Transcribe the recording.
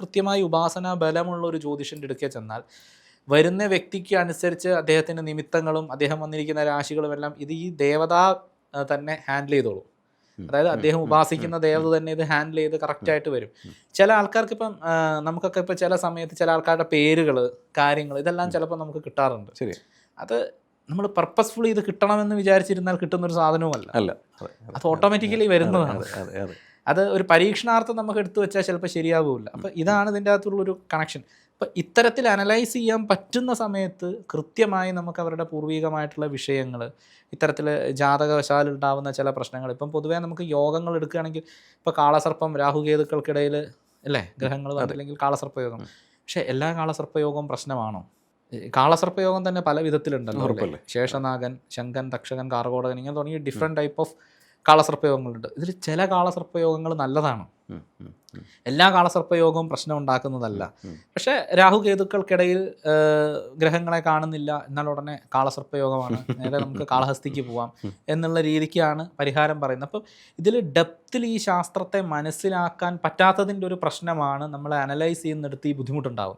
കൃത്യമായി ഉപാസനാ ബലമുള്ള ഒരു ജ്യോതിഷൻ്റെ അടുക്കൽ ചെന്നാൽ വരുന്ന വ്യക്തിക്ക് അനുസരിച്ച് അദ്ദേഹത്തിൻ്റെ നിമിത്തങ്ങളും അദ്ദേഹം വന്നിരിക്കുന്ന രാശികളും എല്ലാം ഇത് ഈ ദേവത തന്നെ ഹാൻഡിൽ ചെയ്തോളും. അതായത് അദ്ദേഹം ഉപാസിക്കുന്ന ദേവത തന്നെ ഇത് ഹാൻഡിൽ ചെയ്ത് കറക്റ്റായിട്ട് വരും. ചില ആൾക്കാർക്ക് ഇപ്പം നമുക്കൊക്കെ ഇപ്പം ചില സമയത്ത് ചില ആൾക്കാരുടെ പേരുകൾ കാര്യങ്ങൾ ഇതെല്ലാം ചിലപ്പോൾ നമുക്ക് കിട്ടാറുണ്ട്. ശരി, അത് നമ്മൾ പർപ്പസ്ഫുള്ളി ഇത് കിട്ടണമെന്ന് വിചാരിച്ചിരുന്നാൽ കിട്ടുന്നൊരു സാധനവുമല്ല. അല്ല, അത് ഓട്ടോമാറ്റിക്കലി വരുന്നതാണ്. അതെ. അത് ഒരു പരീക്ഷണാർത്ഥം നമുക്ക് എടുത്തു വെച്ചാൽ ചിലപ്പോൾ ശരിയാവില്ല. അപ്പം ഇതാണ് ഇതിൻ്റെ അകത്തുള്ളൊരു കണക്ഷൻ. അപ്പം ഇത്തരത്തിൽ അനലൈസ് ചെയ്യാൻ പറ്റുന്ന സമയത്ത് കൃത്യമായി നമുക്ക് അവരുടെ പൂർവികമായിട്ടുള്ള വിഷയങ്ങൾ, ഇത്തരത്തിൽ ജാതകവശാലുണ്ടാവുന്ന ചില പ്രശ്നങ്ങൾ, ഇപ്പം പൊതുവേ നമുക്ക് യോഗങ്ങൾ എടുക്കുകയാണെങ്കിൽ ഇപ്പോൾ കാളസർപ്പം രാഹുകേതുക്കൾക്കിടയിൽ അല്ലേ ഗ്രഹങ്ങൾ വന്നില്ലെങ്കിൽ കാളസർപ്പയോഗം. പക്ഷേ എല്ലാ കാളസർപ്പയോഗവും പ്രശ്നമാണോ? കാളസർപ്പയോഗം തന്നെ പല വിധത്തിലുണ്ടല്ലോ. ശേഷനാഗൻ, ശങ്കൻ, തക്ഷകൻ, കാർഗോടകൻ ഇങ്ങനെ തുടങ്ങിയ ഡിഫറെൻറ്റ് ടൈപ്പ് ഓഫ് കാളസർപ്പയോഗങ്ങളുണ്ട്. ഇതിൽ ചില കാളസർപ്പയോഗങ്ങൾ നല്ലതാണ്, എല്ലാ കാളസർപ്പയോഗവും പ്രശ്നം ഉണ്ടാക്കുന്നതല്ല. പക്ഷേ രാഹുകേതുക്കൾക്കിടയിൽ ഗ്രഹങ്ങളെ കാണുന്നില്ല എന്നാൽ ഉടനെ കാളസർപ്പയോഗമാണ്, നേരെ നമുക്ക് കാളഹസ്തിക്ക് പോവാം എന്നുള്ള രീതിക്കാണ് പരിഹാരം പറയുന്നത്. അപ്പം ഇതിൽ ഡെപ്തിൽ ഈ ശാസ്ത്രത്തെ മനസ്സിലാക്കാൻ പറ്റാത്തതിൻ്റെ ഒരു പ്രശ്നമാണ് നമ്മളെ അനലൈസ് ചെയ്യുന്നിടത്ത് ഈ ബുദ്ധിമുട്ടുണ്ടാകും.